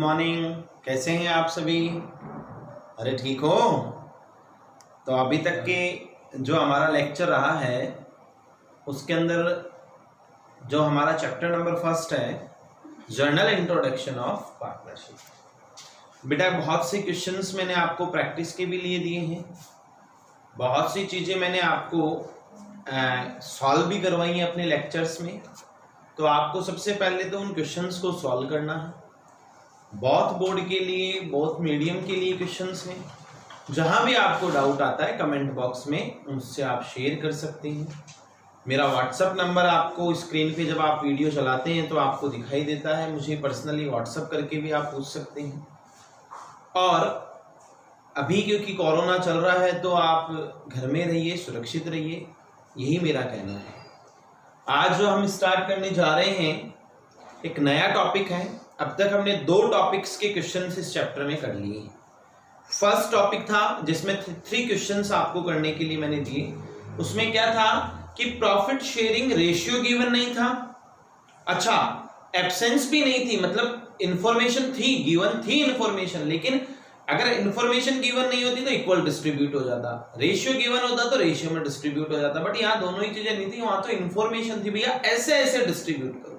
Morning, कैसे हैं आप सभी? अरे ठीक हो? तो अभी तक के जो हमारा लेक्चर रहा है उसके अंदर जो हमारा चैप्टर नंबर फर्स्ट है, जर्नल इंट्रोडक्शन ऑफ पार्टनरशिप। बेटा बहुत से क्वेश्चंस मैंने आपको प्रैक्टिस के भी लिए दिए हैं, बहुत सी चीज़ें मैंने आपको सॉल्व भी करवाई हैं अपने लेक्चर्स में। तो आपको सबसे पहले तो उन क्वेश्चंस को सॉल्व करना है। बहुत बोर्ड के लिए, बहुत मीडियम के लिए क्वेश्चंस हैं। जहां भी आपको डाउट आता है कमेंट बॉक्स में मुझसे आप शेयर कर सकते हैं। मेरा व्हाट्सएप नंबर आपको स्क्रीन पे जब आप वीडियो चलाते हैं तो आपको दिखाई देता है। मुझे पर्सनली व्हाट्सएप करके भी आप पूछ सकते हैं। और अभी क्योंकि कोरोना चल रहा है तो आप घर में रहिए, सुरक्षित रहिए, यही मेरा कहना है। आज जो हम स्टार्ट करने जा रहे हैं एक नया टॉपिक है। अब तक हमने 2 टॉपिक्स के क्वेश्चंस इस चैप्टर में कर लिए। फर्स्ट टॉपिक था जिसमें 3 क्वेश्चंस आपको करने के लिए मैंने दिए। उसमें क्या था कि प्रॉफिट शेयरिंग रेशियो गिवन नहीं था। अच्छा, एब्सेंस भी नहीं थी, मतलब इंफॉर्मेशन थी, गिवन थी इंफॉर्मेशन, लेकिन अगर इंफॉर्मेशन गिवन नहीं होती तो इक्वल डिस्ट्रीब्यूट हो जाता। रेशियो गिवन होता तो रेशियो में डिस्ट्रीब्यूट हो जाता। बट यहाँ दोनों ही चीजें नहीं थी, वहां तो इंफॉर्मेशन थी, भैया ऐसे ऐसे डिस्ट्रीब्यूट करो।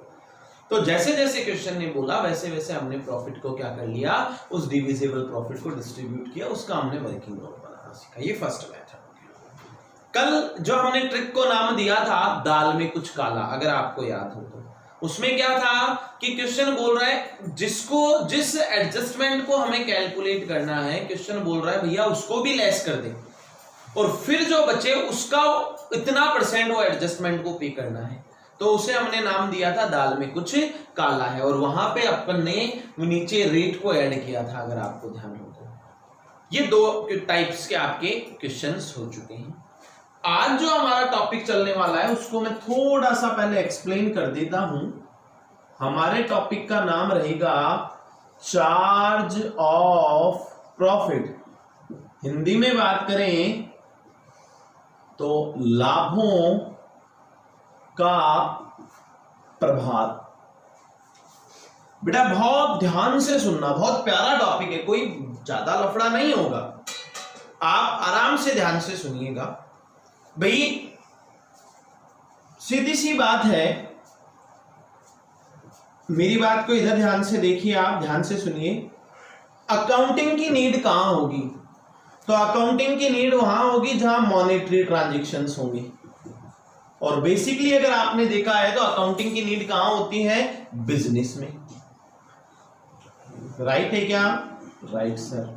तो जैसे जैसे क्वेश्चन ने बोला वैसे वैसे हमने प्रॉफिट को क्या कर लिया, उस डिविजिबल प्रॉफिट को डिस्ट्रीब्यूट किया, उसका हमने वर्किंग नोट बनाना सीखा। ये फर्स्ट मेथड। कल जो हमने ट्रिक को नाम दिया था दाल में कुछ काला, अगर आपको याद हो तो उसमें क्या था कि क्वेश्चन बोल रहा है जिस एडजस्टमेंट को हमें कैलकुलेट करना है, क्वेश्चन बोल रहा है भैया उसको भी लेस कर दे और फिर जो बचे उसका इतना % वो एडजस्टमेंट को पे करना है। तो उसे हमने नाम दिया था दाल में कुछ काला है, और वहां पे अपन ने नीचे रेट को ऐड किया था, अगर आपको ध्यान हो तो। ये 2 टाइप्स के आपके क्वेश्चंस हो चुके हैं। आज जो हमारा टॉपिक चलने वाला है उसको मैं थोड़ा सा पहले एक्सप्लेन कर देता हूं। हमारे टॉपिक का नाम रहेगा चार्ज ऑफ प्रॉफिट। हिंदी में बात करें तो लाभों का प्रभाव। बेटा बहुत ध्यान से सुनना, बहुत प्यारा टॉपिक है, कोई ज्यादा लफड़ा नहीं होगा, आप आराम से ध्यान से सुनिएगा। भाई सीधी सी बात है, मेरी बात को इधर ध्यान से देखिए, आप ध्यान से सुनिए। अकाउंटिंग की नीड कहां होगी? तो अकाउंटिंग की नीड वहां होगी जहां मॉनेटरी ट्रांजैक्शंस होंगी। और बेसिकली अगर आपने देखा है तो अकाउंटिंग की नीड कहां होती है? बिजनेस में। राइट है क्या? Right sir.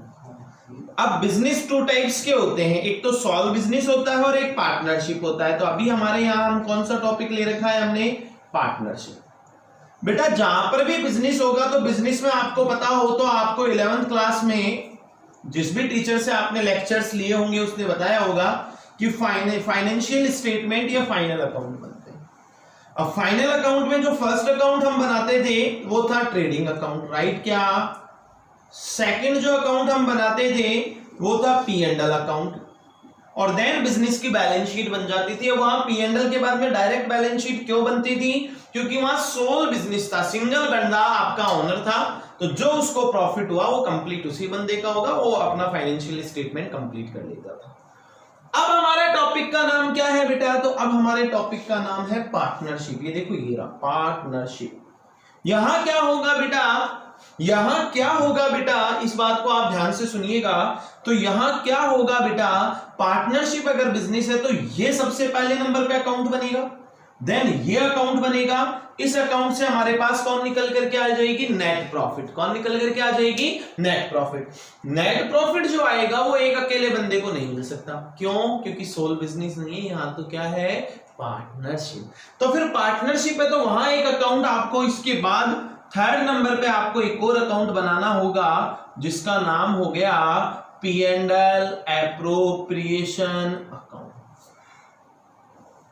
अब बिजनेस 2 टाइप्स के होते हैं, एक तो सॉल्व बिजनेस होता है और एक पार्टनरशिप होता है। तो अभी हमारे यहां हम कौन सा टॉपिक ले रखा है हमने? पार्टनरशिप। बेटा जहां पर भी बिजनेस होगा तो बिजनेस में आपको पता हो तो आपको 11th क्लास में जिस भी टीचर से आपने लेक्चर्स लिए होंगे उसने बताया होगा कि फाइनेंशियल स्टेटमेंट या फाइनल अकाउंट बनते हैं। अब फाइनल अकाउंट में जो फर्स्ट अकाउंट हम बनाते थे वो था ट्रेडिंग अकाउंट, राइट क्या? सेकंड जो अकाउंट हम बनाते थे वो था P&L अकाउंट, और देन बिजनेस की बैलेंस शीट बन जाती थी। वहां P&L के बाद में डायरेक्ट बैलेंस शीट क्यों बनती थी? क्योंकि वहां सोल बिजनेस था, सिंगल बंदा आपका ओनर था, तो जो उसको प्रॉफिट हुआ वो कंप्लीट उसी बंदे का होगा, वो अपना फाइनेंशियल स्टेटमेंट कंप्लीट कर लेता था। अब हमारे टॉपिक का नाम क्या है बेटा? तो अब हमारे टॉपिक का नाम है पार्टनरशिप। ये देखो ये रहा पार्टनरशिप। यहां क्या होगा बेटा? यहां क्या होगा बेटा, इस बात को आप ध्यान से सुनिएगा। तो यहां क्या होगा बेटा? पार्टनरशिप अगर बिजनेस है तो ये सबसे पहले नंबर पे अकाउंट बनेगा, देन ये अकाउंट बनेगा। इस अकाउंट से हमारे पास कौन निकल करके आ जाएगी? Net profit. कौन निकल करके आ जाएगी? Net profit. नेट प्रॉफिट जो आएगा वो एक अकेले बंदे को नहीं मिल सकता। क्यों? क्योंकि सोल बिजनेस नहीं है, यहां तो क्या है? पार्टनरशिप। तो फिर पार्टनरशिप है तो वहां एक अकाउंट आपको, इसके बाद 3rd नंबर पे आपको एक और अकाउंट बनाना होगा जिसका नाम हो गया P&L एप्रोप्रिएशन अकाउंट।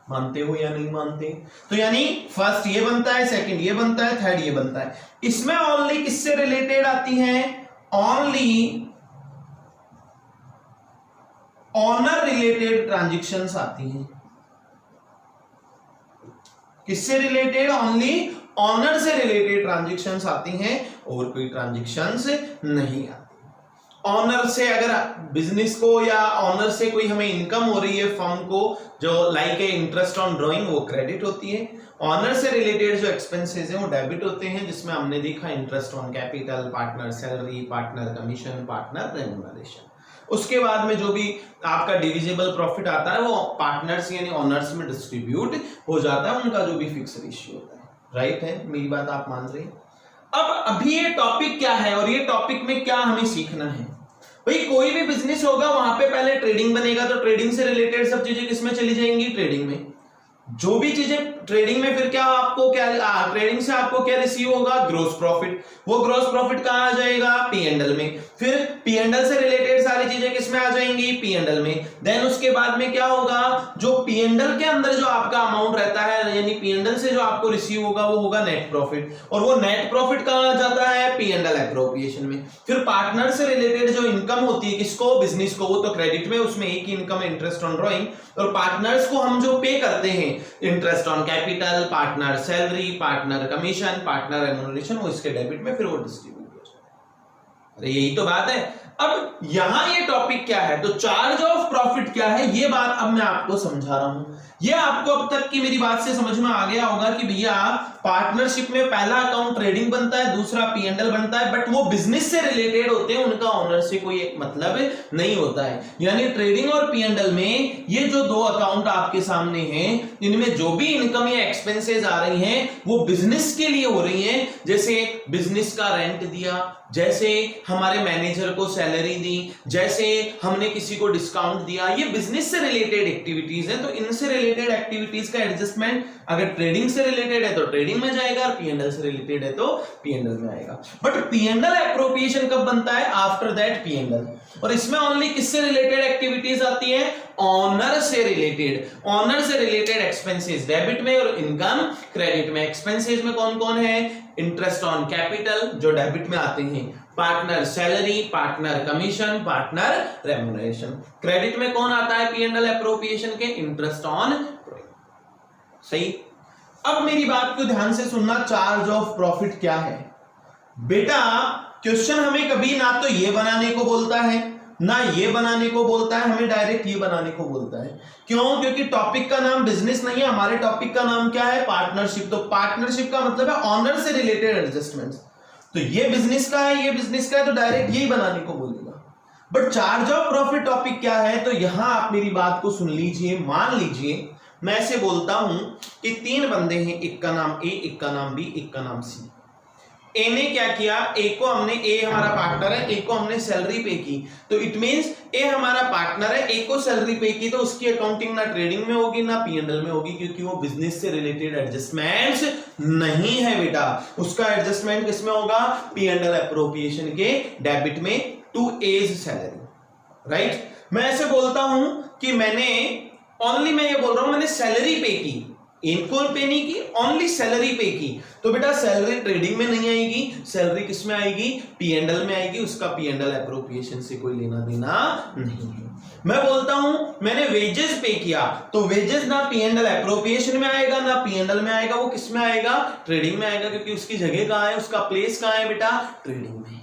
मानते हो या नहीं मानते? तो यानी फर्स्ट ये बनता है, सेकंड ये बनता है, थर्ड ये बनता है। इसमें ओनली किससे रिलेटेड आती हैं? ओनली ऑनर रिलेटेड ट्रांजैक्शंस आती हैं। किससे रिलेटेड? ओनली ऑनर से रिलेटेड ट्रांजैक्शंस आती हैं और कोई ट्रांजैक्शंस नहीं आती। ऑनर से अगर बिजनेस को या ऑनर से कोई हमें इनकम हो रही है फर्म को, जो लाइक इंटरेस्ट ऑन ड्राइंग, वो क्रेडिट होती है। ऑनर से रिलेटेड जो एक्सपेंसेस हैं वो डेबिट होते हैं, जिसमें हमने देखा interest on capital, partner salary, partner commission, partner remuneration. उसके बाद में जो भी आपका डिविजिबल प्रॉफिट आता है वो पार्टनर्स यानी ऑनर्स में डिस्ट्रीब्यूट हो जाता है, उनका जो भी फिक्स रेशियो होता है। राइट है, मेरी बात आप मान रहे हैं। अब अभी ये टॉपिक क्या है और ये टॉपिक में क्या हमें सीखना है। भाई कोई भी बिजनेस होगा वहां पे पहले ट्रेडिंग बनेगा, तो ट्रेडिंग से रिलेटेड सब चीजें किसमें चली जाएंगी, ट्रेडिंग में। जो भी चीजें ट्रेडिंग में, फिर क्या आपको क्या ट्रेडिंग से आपको क्या रिसीव होगा, ग्रॉस प्रॉफिट। वो ग्रॉस प्रॉफिट कहां आ जाएगा, पी&एल में। फिर पी&एल से रिलेटेड सारी चीजें किसमें आ जाएंगी, पी&एल में। देन उसके बाद में क्या होगा, जो पी&एल के अंदर जो आपका अमाउंट रहता है यानी पी&एल से जो आपको रिसीव होगा वो होगा नेट प्रॉफिट, और वो नेट प्रॉफिट कहां आ जाता है, पी&एल एप्रोप्रिएशन में। फिर पार्टनर से रिलेटेड जो इनकम होती है किसको, बिजनेस को, वो तो क्रेडिट में, उसमें एक ही इनकम है, इंटरेस्ट ऑन ड्राइंग। और पार्टनर्स को हम जो पे करते हैं, interest on capital, partner salary, partner commission, partner remuneration, वो इसके डेबिट में, फिर वो डिस्ट्रीब्यूट हो जाता है। अरे यही तो बात है। अब यहां ये टॉपिक क्या है, तो चार्ज ऑफ प्रॉफिट क्या है, ये बात अब मैं आपको समझा रहा हूं। ये आपको अब तक की मेरी बात से समझ में आ गया होगा कि भैया पार्टनरशिप में पहला अकाउंट ट्रेडिंग बनता है, दूसरा पी&एल बनता है, बट वो बिजनेस से रिलेटेड होते हैं, उनका ऑनर से कोई मतलब नहीं होता है। यानी ट्रेडिंग और पी&एल में ये जो दो अकाउंट आपके सामने हैं, इनमें जो भी इनकम या एक्सपेंसेस आ रही हैं वो बिजनेस के लिए हो रही हैं। जैसे बिजनेस का रेंट दिया, जैसे हमारे मैनेजर को सैलरी दी, जैसे हमने किसी को डिस्काउंट दिया, ये बिजनेस से रिलेटेड एक्टिविटीज हैं। तो इनसे रिलेटेड एक्टिविटीज का एडजस्टमेंट अगर ट्रेडिंग से रिलेटेड है तो ट्रेडिंग में जाएगा, और पी&एल से रिलेटेड है तो पी&एल में आएगा। बट पी&एल एप्रोप्रिएशन कब बनता है, आफ्टर दैट पी&एल। और इसमें ओनली किससे रिलेटेड एक्टिविटीज आती है, ऑनर से रिलेटेड। ऑनर से रिलेटेड एक्सपेंसेस डेबिट में और इनकम क्रेडिट में। एक्सपेंसेस में कौन कौन है, इंटरेस्ट ऑन कैपिटल जो डेबिट में आते हैं, partner salary, partner commission, partner remuneration. Credit में कौन आता है पी&एल एप्रोप्रिएशन के, इंटरेस्ट ऑन। सही। अब मेरी बात को ध्यान से सुनना, चार्ज ऑफ प्रॉफिट क्या है। बेटा क्वेश्चन हमें कभी ना तो ये बनाने को बोलता है ना ये बनाने को बोलता है, हमें डायरेक्ट ये बनाने को बोलता है। क्यों, क्योंकि टॉपिक का नाम बिजनेस नहीं है, हमारे टॉपिक का नाम क्या है, पार्टनरशिप। तो पार्टनरशिप का मतलब है ऑनर से रिलेटेड एडजस्टमेंट्स। तो ये बिजनेस का है, ये बिजनेस का है, तो डायरेक्ट यही बनाने को बोलेगा। But charge of profit topic क्या है, तो यहां आप मेरी बात को सुन लीजिए। मान लीजिए मैं ऐसे बोलता हूं कि तीन बंदे हैं, एक का नाम ए, एक का नाम बी, एक का नाम सी। ए ने क्या किया, ए को हमने, ए हमारा पार्टनर है, ए को हमने सैलरी पे की, तो इट मींस ए हमारा पार्टनर है, ए को सैलरी पे की, तो उसकी अकाउंटिंग ना ट्रेडिंग में होगी ना पी&एल में होगी, क्योंकि वो बिजनेस से रिलेटेड एडजस्टमेंट्स नहीं है बेटा। उसका एडजस्टमेंट किसमें होगा, पी&एल एप्रोप्रिएशन के डेबिट में, टू एज सैलरी। राइट। मैं ऐसे बोलता हूं कि मैंने ओनली, मैं ये बोल रहा हूं मैंने सैलरी पे की, इनको पे नहीं की, ओनली सैलरी पे की, तो बेटा सैलरी ट्रेडिंग में नहीं आएगी, सैलरी किस में आएगी, पी&एल में आएगी। उसका पी&एल एप्रोप्रिएशन से कोई लेना देना नहीं है। मैं बोलता हूं मैंने वेजेस पे किया, तो वेजेस ना पी&एल एप्रोप्रिएशन में आएगा ना पी&एल में आएगा, वो किस में आएगा, ट्रेडिंग में आएगा, क्योंकि उसकी जगह कहां है, उसका प्लेस कहां है बेटा, ट्रेडिंग में।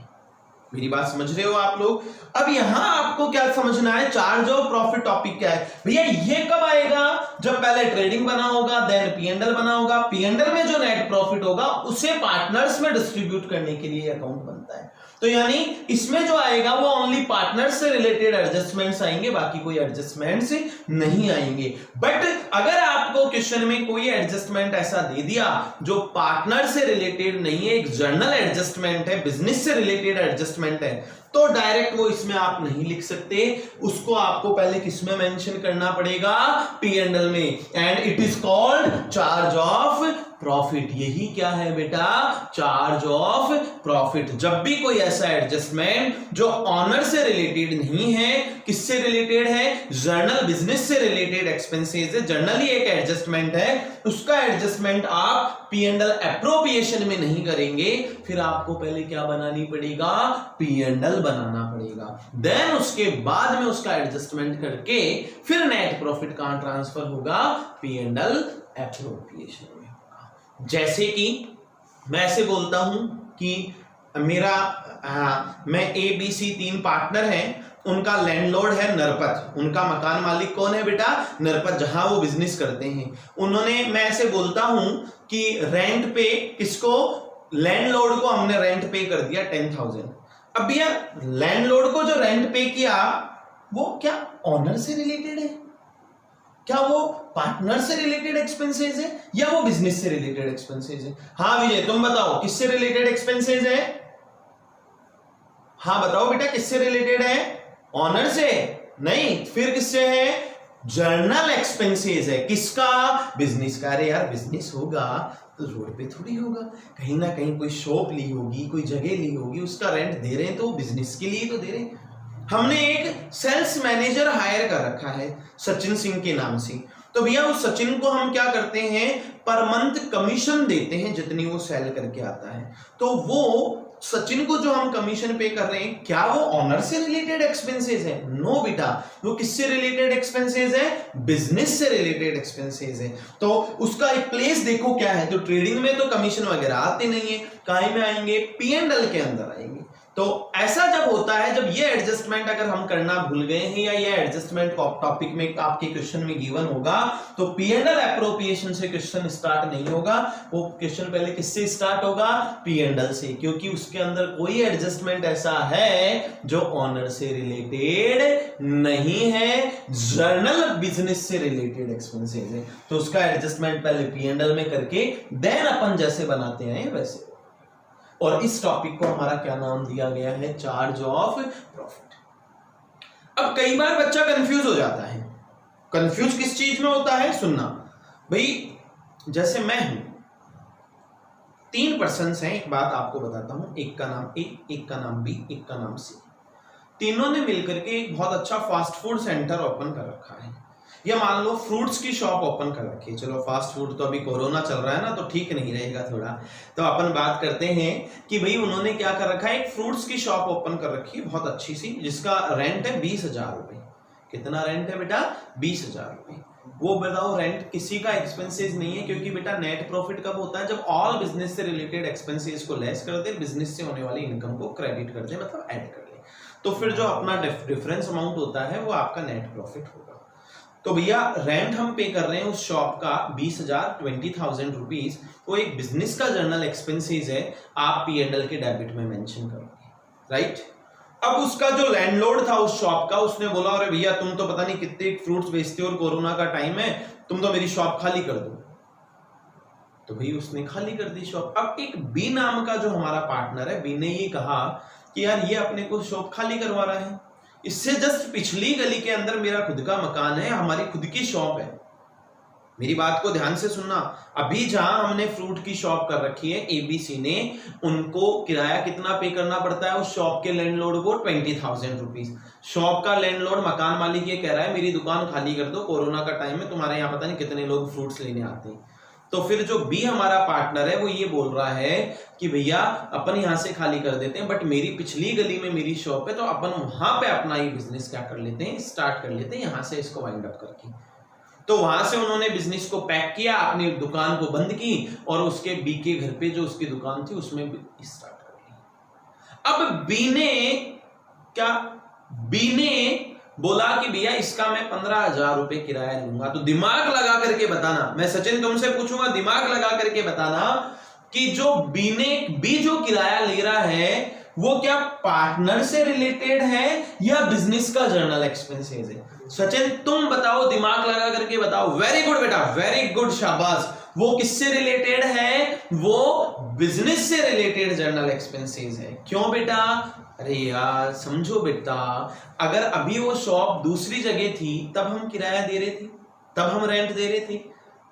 मेरी बात समझ रहे हो आप लोग। अब यहां आपको क्या समझना है, चार्ज ऑफ प्रॉफिट टॉपिक क्या है भैया। ये कब आएगा, जब पहले ट्रेडिंग बना होगा, देन पी&एल बना होगा। पी&एल में जो नेट प्रॉफिट होगा उसे पार्टनर्स में डिस्ट्रीब्यूट करने के लिए अकाउंट बनता है। तो यानी इसमें जो आएगा वो ओनली पार्टनर्स से रिलेटेड एडजस्टमेंट्स आएंगे, बाकी कोई एडजस्टमेंट्स नहीं आएंगे। बट अगर आपको क्वेश्चन में कोई एडजस्टमेंट ऐसा दे दिया जो पार्टनर से रिलेटेड नहीं है, एक जर्नल एडजस्टमेंट है, बिजनेस से रिलेटेड एडजस्टमेंट है, तो डायरेक्ट वो इसमें आप नहीं लिख सकते, उसको आपको पहले किसमें मेंशन करना पड़ेगा, पी&एल में। And it is called charge of profit. यही क्या है बेटा, चार्ज ऑफ प्रॉफिट। जब भी कोई ऐसा एडजस्टमेंट जो ऑनर से रिलेटेड नहीं है, किससे रिलेटेड है, जर्नल बिजनेस से रिलेटेड एक्सपेंसेस है, जर्नली एक एडजस्टमेंट है, उसका एडजस्टमेंट आप पी&एल एप्रोप्रिएशन में नहीं करेंगे, फिर आपको पहले क्या बनानी पड़ेगा, पी&एल बनाना पड़ेगा। देन उसके बाद में उसका एडजस्टमेंट करके फिर नेट प्रॉफिट कहां ट्रांसफर होगा, पी&एल एप्रोप्रिएशन में। जैसे कि मैं ऐसे बोलता हूं कि मैं ABC 3 पार्टनर हैं, उनका लैंडलॉर्ड है नरपत, उनका मकान मालिक कौन है बेटा? नरपत, जहां वो बिजनेस करते हैं। उन्होंने, मैं ऐसे बोलता हूं कि रेंट पे किसको? लैंडलॉर्ड को हमने रेंट पे कर दिया 10,000। अब भैया लैंडलॉर्ड को जो रेंट पे किया वो क्या ऑनर से रिलेटेड है? क्या वो पार्टनर से रिलेटेड एक्सपेंसेस है या वो बिजनेस से रिलेटेड एक्सपेंसेस है? हाँ विजय तुम बताओ किससे रिलेटेड एक्सपेंसेस है? हाँ बताओ बेटा किससे रिलेटेड है? ऑनर से नहीं, फिर किससे है? जर्नल एक्सपेंसेस है। किसका? बिजनेस का। अरे यार बिजनेस होगा तो रोड पे थोड़ी होगा, कहीं ना कहीं कोई शॉप ली होगी, कोई जगह ली होगी, उसका रेंट दे रहे हैं तो बिजनेस के लिए तो दे रहे हैं। हमने एक सेल्स मैनेजर हायर कर रखा है सचिन सिंह के नाम से, तो भैया उस सचिन को हम क्या करते हैं? पर मंथ कमीशन देते हैं जितनी वो सेल करके आता है। तो वो सचिन को जो हम कमीशन पे कर रहे हैं, क्या वो ऑनर से रिलेटेड एक्सपेंसेस है? नो बेटा, वो किससे रिलेटेड एक्सपेंसेस है? बिजनेस से रिलेटेड एक्सपेंसेस है। तो उसका एक प्लेस देखो क्या है। तो ट्रेडिंग में तो कमीशन वगैरह आते नहीं है, काहे में आएंगे? P&L के अंदर आएंगे। तो ऐसा जब होता है, जब ये एडजस्टमेंट अगर हम करना भूल गए हैं या ये एडजस्टमेंट टॉपिक में आपके क्वेश्चन में गिवन होगा, तो P&L एप्रोप्रिएशन से क्वेश्चन स्टार्ट नहीं होगा। वो क्वेश्चन पहले किससे स्टार्ट होगा? P&L से, क्योंकि उसके अंदर कोई एडजस्टमेंट ऐसा है जो ऑनर से रिलेटेड नहीं है, जर्नल बिजनेस से रिलेटेड एक्सपेंसेस है। तो उसका एडजस्टमेंट पहले P&L में करके देन अपन जैसे बनाते हैं वैसे। और इस टॉपिक को हमारा क्या नाम दिया गया है? Charge of profit. अब कई बार बच्चा कंफ्यूज हो जाता है। कंफ्यूज किस चीज में होता है? सुनना भाई, जैसे मैं हूं, 3 पर्सन्स हैं, एक बात आपको बताता हूं, एक का नाम ए, एक का नाम बी, एक का नाम सी। तीनों ने मिलकर के एक बहुत अच्छा फास्ट फूड सेंटर ओपन कर रखा है, या मान लो फ्रूट्स की शॉप ओपन कर रखी है। चलो फास्ट फूड तो अभी कोरोना चल रहा है ना, तो ठीक नहीं रहेगा थोड़ा, तो अपन बात करते हैं कि भाई उन्होंने क्या कर रखा है, एक फ्रूट्स की शॉप ओपन कर रखी है बहुत अच्छी सी, जिसका रेंट है 20,000 रुपए। कितना रेंट है बेटा? 20,000 रुपए। वो बताओ रेंट किसी का एक्सपेंसेस नहीं है, क्योंकि बेटा नेट प्रॉफिट कब होता है? जब ऑल बिजनेस से रिलेटेड एक्सपेंसेस को लेस कर दे, बिजनेस से होने वाली इनकम को क्रेडिट कर दे, मतलब ऐड कर दे, तो फिर जो अपना डिफरेंस अमाउंट होता है वो आपका नेट प्रॉफिट होगा। तो भैया रेंट हम पे कर रहे हैं उस शॉप का 20,000, 20,000 रुपीज, वो एक बिजनेस का जर्नल एक्सपेंसेस है, आप P&L के डेबिट में मेंशन करोगे, राइट। अब उसका जो लैंडलॉर्ड था उस शॉप का, उसने बोला अरे भैया तुम तो पता नहीं कितने फ्रूट्स बेचते हो और कोरोना का टाइम है, तुम तो मेरी शॉप खाली कर दो। तो भाई उसने खाली कर दी शॉप। अब एक बी नाम का जो हमारा पार्टनर है, बी ने ये कहा कि यार ये अपने को शॉप खाली करवा रहा है, इससे जस्ट पिछली गली के अंदर मेरा खुद का मकान है, हमारी खुद की शॉप है। मेरी बात को ध्यान से सुनना, अभी जहां हमने फ्रूट की शॉप कर रखी है ABC ने, उनको किराया कितना पे करना पड़ता है उस शॉप के लैंडलॉर्ड को? 20,000 रुपीज। शॉप का लैंडलॉर्ड, मकान मालिक ये कह रहा है मेरी दुकान खाली कर दो, कोरोना का टाइम है, तुम्हारे यहाँ पता नहीं कितने लोग फ्रूट्स लेने आते हैं। तो फिर जो बी हमारा पार्टनर है वो ये बोल रहा है कि भैया अपन यहां से खाली कर देते हैं, बट मेरी पिछली गली में मेरी शॉप है, तो अपन वहां पे अपना ये बिजनेस क्या कर लेते हैं, स्टार्ट कर लेते हैं, यहां से इसको वाइंड अप करके। तो वहां से उन्होंने बिजनेस को पैक किया, अपनी दुकान को बंद की, और उसके बी के घर पे जो उसकी दुकान थी उसमें स्टार्ट कर ली। अब बी ने बोला कि भैया इसका मैं 15,000 रुपए किराया लूंगा। तो दिमाग लगा करके बताना, मैं सचिन तुमसे पूछूंगा, दिमाग लगा करके बताना कि जो बी जो किराया ले रहा है वो क्या पार्टनर से रिलेटेड है या बिजनेस का जर्नल एक्सपेंसेस है? सचिन तुम बताओ, दिमाग लगा करके बताओ। वेरी गुड बेटा, वेरी गुड, शाबाश। वो किससे रिलेटेड है? वो बिजनेस से रिलेटेड जर्नल एक्सपेंसेस है। क्यों बेटा? अरे यार समझो बेटा, अगर अभी वो शॉप दूसरी जगह थी तब हम किराया दे रहे थे, तब हम रेंट दे रहे थे,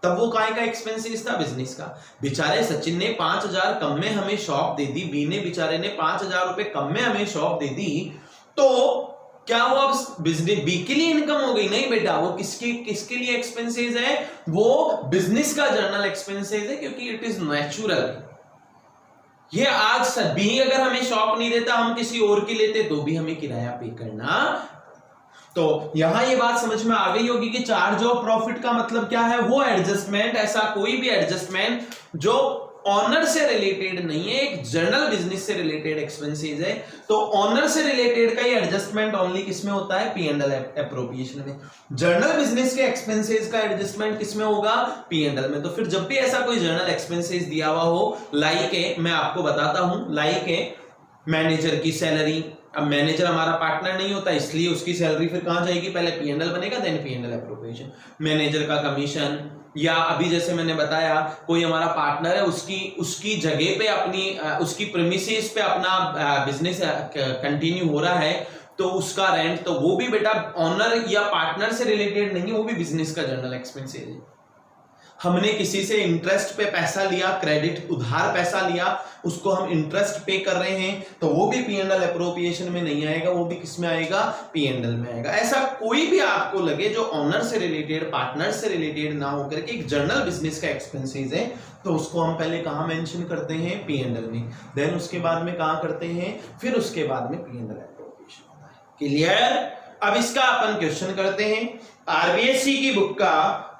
तब वो काय का एक्सपेंसेस था? बिजनेस का। बेचारे सचिन ने 5,000 कम में हमें शॉप दे दी, बी ने बेचारे ने 5,000 रुपए कम में हमें शॉप दे दी, तो क्या वो अब बिजनेस बी के लिए इनकम हो गई? नहीं बेटा, वो किसके लिए एक्सपेंसेस है? वो बिजनेस का जर्नल एक्सपेंसेस है, क्योंकि इट इज नेचुरल। ये आज बी अगर हमें शॉप नहीं देता, हम किसी और की लेते, तो भी हमें किराया पे करना। तो यहां ये बात समझ में आ गई होगी कि चार्ज ऑफ प्रॉफिट का मतलब क्या है? वो एडजस्टमेंट, ऐसा कोई भी एडजस्टमेंट जो ऑनर से रिलेटेड नहीं है, एक जर्नल बिजनेस से रिलेटेड एक्सपेंसेस है। तो ऑनर से रिलेटेड का ही एडजस्टमेंट ओनली किसमें होता है? पी एंड एल एप्रोप्रिएशन में। जर्नल बिजनेस के एक्सपेंसेस का एडजस्टमेंट किसमें होगा? पी एंड एल में। तो फिर जब भी ऐसा कोई जर्नल एक्सपेंसेस दिया हुआ हो, लाइक है, मैं आपको बताता हूं, लाइक है मैनेजर की सैलरी। अब मैनेजर हमारा पार्टनर नहीं होता, इसलिए उसकी सैलरी फिर कहां जाएगी? पहले पी एंड एल बनेगा, then P and L appropriation. Manager का कमीशन, या अभी जैसे मैंने बताया कोई हमारा पार्टनर है, उसकी जगह पे अपनी उसकी प्रीमिसेस पे अपना बिजनेस कंटिन्यू हो रहा है, तो उसका रेंट, तो वो भी बेटा ऑनर या पार्टनर से रिलेटेड नहीं है, वो भी बिजनेस का जर्नल एक्सपेंस है। हमने किसी से इंटरेस्ट पे पैसा लिया, क्रेडिट उधार पैसा लिया, उसको हम इंटरेस्ट पे कर रहे हैं, तो वो भी पी एंड एल एप्रोप्रिएशन में नहीं आएगा, वो भी किस में आएगा? पी एंड एल में आएगा। ऐसा कोई भी आपको लगे जो ऑनर से रिलेटेड, पार्टनर से रिलेटेड ना होकर के एक जर्नल बिजनेस का एक्सपेंसेस है, तो उसको हम पहले कहां मेंशन करते हैं? पी एंड एल में, देन उसके बाद में कहां करते हैं? फिर उसके बाद में पी एंड एल एप्रोप्रिएशन होता है। क्लियर? अब इसका अपन क्वेश्चन करते हैं। आरबीएससी की बुक का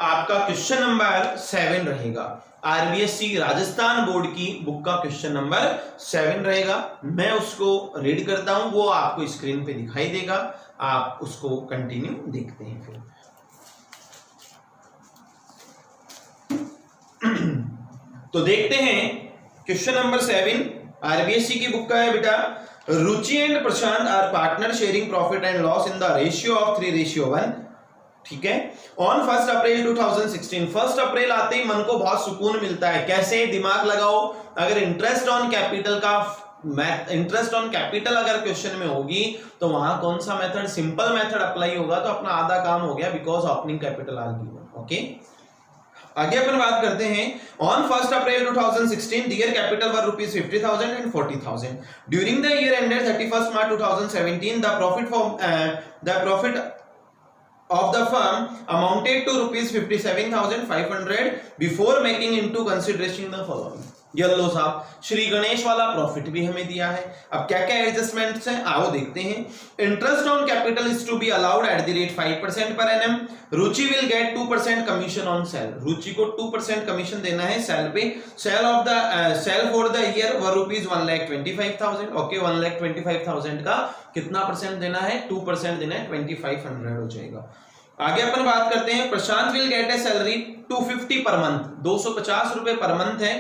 आपका क्वेश्चन नंबर 7 रहेगा। आरबीएससी राजस्थान बोर्ड की बुक का क्वेश्चन नंबर 7 रहेगा। मैं उसको रीड करता हूं, वो आपको स्क्रीन पे दिखाई देगा, आप उसको कंटिन्यू देखते हैं। फिर तो देखते हैं क्वेश्चन नंबर 7 आरबीएससी की बुक का है बेटा। Ruchi and Prashant are partner sharing profit and loss in the ratio of 3:1। ठीक है। ऑन 1 अप्रैल 2016, 1 अप्रैल आते ही मन को बहुत सुकून मिलता है। कैसे? दिमाग लगाओ, अगर इंटरेस्ट ऑन कैपिटल अगर क्वेश्चन में होगी तो वहां कौन सा मेथड? सिंपल मेथड अप्लाई होगा, तो अपना आधा काम हो गया, because opening capital are given. Okay, आगे अपन बात करते हैं। On 1 April 2016 dear capital were ₹50,000 and 40,000 during the year ended 31 March 2017 the profit of the firm amounted to ₹57,500 before making into consideration the following। Yellow साहब, श्री गणेश वाला profit भी हमें दिया है। अब क्या क्या एडजस्टमेंट्स हैं आओ देखते हैं। Interest on capital is to be allowed at the rate 5% per annum. Ruchi will get 2% commission on sale. Ruchi को 2% कमीशन देना है सेल पे। Sale for the year were ₹1,25,000। Okay, 1,25,000 का कितना परसेंट देना है? 2% देना है, 2,500 हो जाएगा। आगे अपन बात करते हैं। Prashant will get a salary 250 per month, 250 रुपए पर मंथ है।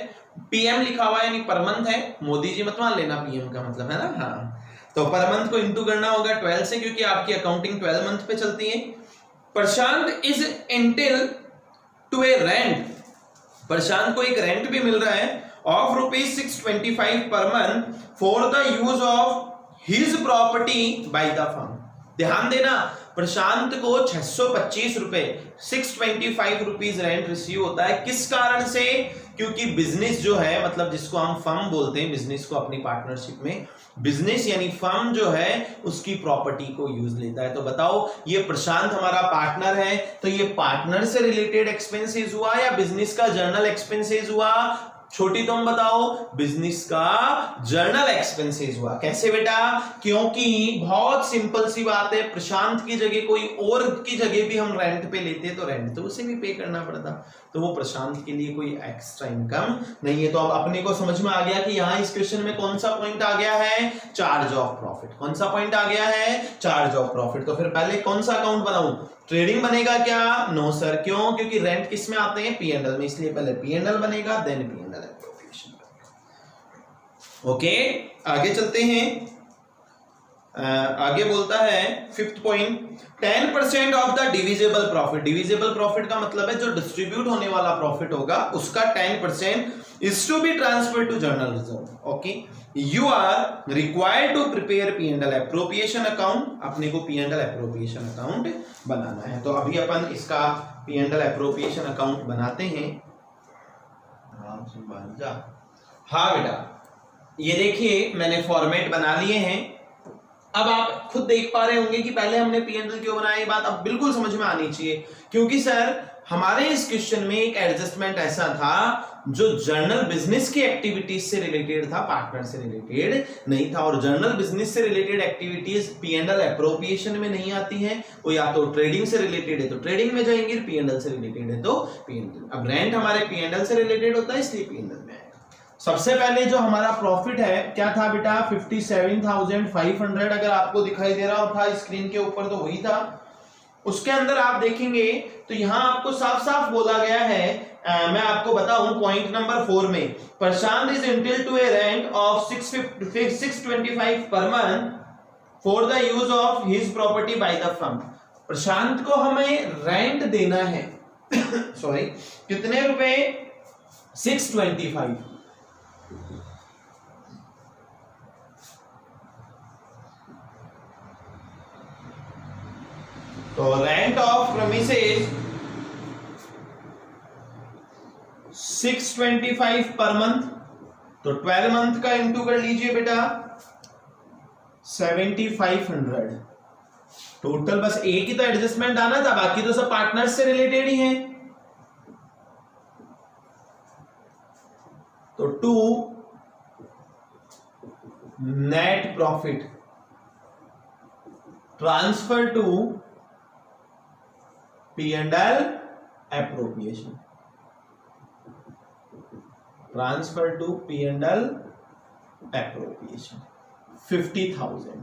पीएम लिखा हुआ है यानी पर मंथ है, मोदी जी मत मान लेना पीएम का मतलब है ना। हाँ, तो पर मंथ को इंटू करना होगा 12 से, क्योंकि आपकी अकाउंटिंग 12 मंथ पे चलती है। Prashant is entitle to a rent, Prashant को एक रेंट भी मिल रहा है of ₹625 per month for the use of his property by the firm. ध्यान देना, प्रशांत को 625 रुपए 625 रुपीज रेंट रिसीव होता है। किस कारण से? क्योंकि बिजनेस जो है, मतलब जिसको हम फर्म बोलते हैं, बिजनेस को अपनी पार्टनरशिप में, बिजनेस यानी फर्म जो है उसकी प्रॉपर्टी को यूज लेता है। तो बताओ, ये प्रशांत हमारा पार्टनर है, तो ये पार्टनर से रिलेटेड एक्सपेंसेस हुआ या बिजनेस का जर्नल एक्सपेंसेस हुआ? छोटी तुम बताओ, बिजनेस का जर्नल एक्सपेंसेस हुआ। कैसे बेटा? क्योंकि बहुत सिंपल सी बात है, प्रशांत की जगह कोई और की जगह भी हम रेंट पे लेते तो रेंट तो उसे भी पे करना पड़ता, तो वो प्रशांत के लिए कोई एक्स्ट्रा इनकम नहीं है। तो अब अपने को समझ में आ गया कि यहाँ इस क्वेश्चन में कौन सा पॉइंट आ गया है? Charge of profit. कौन सा पॉइंट आ गया है? Charge of profit. तो फिर पहले कौन सा अकाउंट बनाऊं? ट्रेडिंग बनेगा क्या? No sir. क्यों? क्योंकि रेंट किस में आते हैं? पीएनएल में, इसलिए पहले पीएनएल बनेगा, देन पीएनएल एप्रोप्रिएशन। ओके, आगे चलते हैं। आगे बोलता है 5th point, 10% of the divisible profit. Divisible profit का मतलब है जो डिस्ट्रीब्यूट होने वाला प्रॉफिट होगा उसका 10% is to be transfer to general reserve. Okay, you are required to prepare P and L appropriation account. अपने को पी&एल एप्रोप्रिएशन अकाउंट बनाना है, तो अभी अपन इसका पी&एल एप्रोप्रिएशन अकाउंट बनाते हैं। आराम से बन जा। हाँ बेटा, ये देखिए मैंने फॉर्मेट बना लिए हैं। अब आप खुद देख पा रहे होंगे कि पहले हमने पी&एल क्यों बनाया, ये बात अब बिल्कुल समझ में आनी चाहिए। क्योंकि सर हमारे इस क्वेश्चन में एक एडजस्टमेंट ऐसा था जो जर्नल बिजनेस की एक्टिविटीज से रिलेटेड था, पार्टनर से रिलेटेड नहीं था। और जर्नल बिजनेस से रिलेटेड एक्टिविटीज पी&एल एप्रोप्रिएशन में नहीं आती हैं। वो या तो ट्रेडिंग से रिलेटेड है तो ट्रेडिंग में जाएंगे, पी&एल से रिलेटेड है तो पी&एल। अब रेंट हमारे पी&एल से रिलेटेड होता है, इसलिए पी&एल में आएगा। सबसे पहले जो हमारा प्रॉफिट है क्या था बेटा 57,500, अगर आपको दिखाई दे रहा था स्क्रीन के ऊपर तो वही था। उसके अंदर आप देखेंगे तो यहां आपको साफ साफ बोला गया है, मैं आपको बताऊं पॉइंट नंबर 4 में, Prashant is entitled to a rent of 625 per month for the use of his property by the firm. Prashant को हमें रेंट देना है सॉरी कितने रुपए 625। तो rent of premises 625 per month, तो 12 मंथ का इंटू कर लीजिए बेटा 7500। टोटल बस एक ही तो एडजस्टमेंट आना था, बाकी तो सब पार्टनर्स से रिलेटेड ही हैं। तो 2 net profit transfer to P&L appropriation, transfer to P&L appropriation 50,000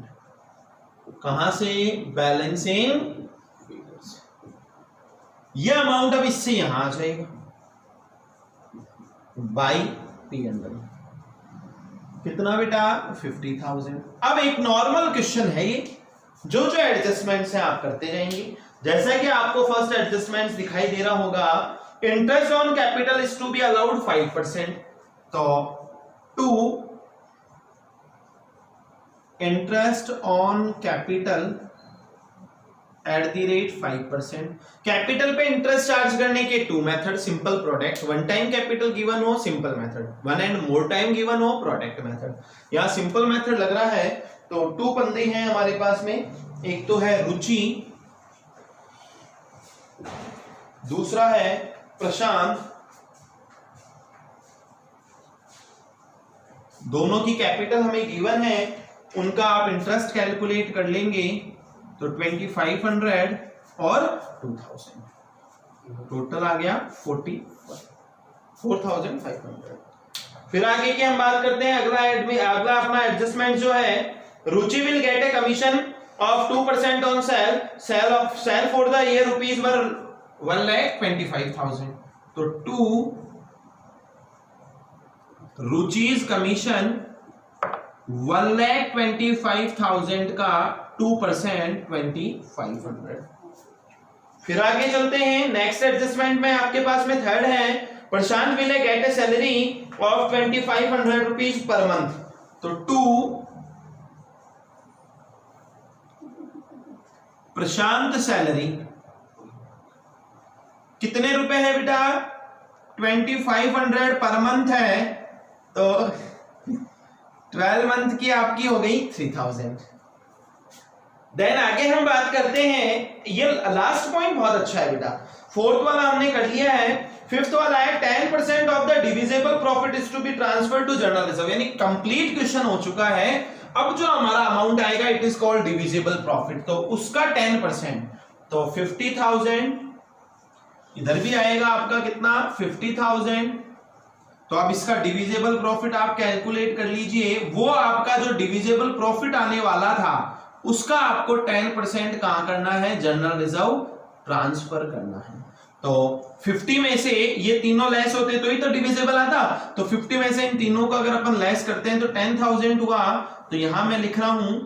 कहां से, बैलेंसिंग फिगर्स। यह अमाउंट अब इससे यहां आ जाएगा बाई P&L, कितना बेटा 50,000। अब एक नॉर्मल क्वेश्चन है ये, जो एडजस्टमेंट्स हैं आप करते जाएंगे। जैसा कि आपको फर्स्ट एडजस्टमेंट्स दिखाई दे रहा होगा, interest on capital is to be allowed 5%, तो 2 interest on capital at the rate 5%। Capital पे इंटरेस्ट चार्ज करने के 2 method, simple product, one time capital given हो simple method, one and more time given हो प्रोडक्ट मेथड। यहां simple method लग रहा है, तो 2 बंदे हैं हमारे पास में, एक तो है रुचि, दूसरा है प्रशांत। दोनों की कैपिटल हमें गिवन है, उनका आप इंटरेस्ट कैलकुलेट कर लेंगे तो 2500 और 2000, टोटल आ गया 4,500। फिर आगे की हम बात करते हैं, अगला अपना एडजस्टमेंट जो है, Ruchi will get a commission of 2% on sale for the year rupees 1,25,000, तो 2 रुचि's कमीशन 1,25,000 का 2% 2,500। फिर आगे चलते हैं, नेक्स्ट एडजस्टमेंट में आपके पास में थर्ड है, Prashant will get a salary of 2,500 rupees per month, तो 2 प्रशांत सैलरी कितने रुपए है बेटा 2,500 पर मंथ है, तो 12 मंथ की आपकी हो गई 3,000। देन आगे हम बात करते हैं, ये लास्ट पॉइंट बहुत अच्छा है बेटा, फोर्थ वाला हमने कर लिया है। फिफ्थ वाला है 10% of the divisible profit is to be transferred to general reserve, यानी कंप्लीट क्वेश्चन हो चुका है। अब जो हमारा अमाउंट आएगा it is called divisible profit, तो उसका 10%, तो 50,000 इधर भी आएगा आपका कितना 50,000। तो अब इसका डिविजिबल प्रॉफिट आप कैलकुलेट कर लीजिए, वो आपका जो डिविजिबल प्रॉफिट आने वाला था उसका आपको 10% कहां करना है, जनरल रिजर्व ट्रांसफर करना है। तो 50 में से ये तीनों लेस होते तो ही तो डिविजिबल आता, तो 50 में से इन तीनों को अगर अपन लेस करते हैं तो 10,000 हुआ, तो यहां मैं लिख रहा हूं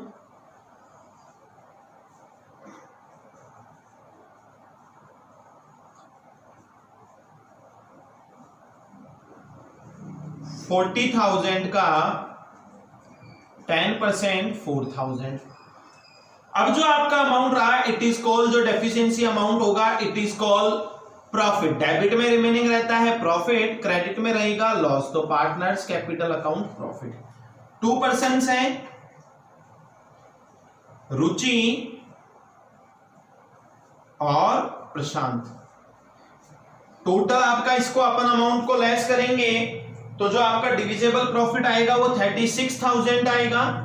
40,000 का 10% 4,000। अब जो आपका अमाउंट रहा इट इज कॉल्ड, जो डेफिशिएंसी अमाउंट होगा it is called profit. Debit में रिमेनिंग रहता है प्रॉफिट, क्रेडिट में रहेगा लॉस, तो partners capital account profit. 2 persons हैं रुचि और प्रशांत। टोटल आपका इसको अपन अमाउंट को लेस करेंगे तो जो आपका डिविजिबल प्रॉफिट आएगा वो 36,000 आएगा।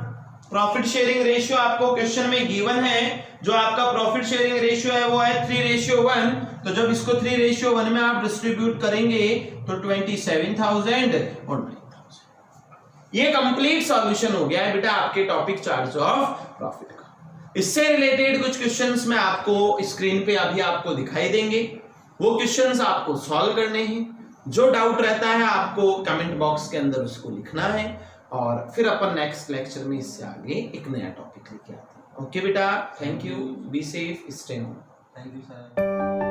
प्रॉफिट शेयरिंग रेशियो आपको क्वेश्चन में गिवन है, जो आपका प्रॉफिट शेयरिंग रेशियो है वो है 3:1। तो जब इसको 3:1 में आप डिस्ट्रीब्यूट करेंगे तो 27,000 और 9,000। ये कंप्लीट सॉल्यूशन हो गया है बेटा आपके टॉपिक चार्ज ऑफ प्रॉफिट का। इससे रिलेटेड कुछ क्वेश्चंस मैं आपको स्क्रीन पे अभी आपको दिखाई देंगे, वो क्वेश्चंस आपको सॉल्व करने हैं। जो डाउट रहता है आपको कमेंट बॉक्स के अंदर उसको लिखना है, और फिर अपन नेक्स्ट लेक्चर में इससे आगे एक नया टॉपिक लेके आते हैं। ओके बेटा, thank you, be safe, stay home. Thank you sir.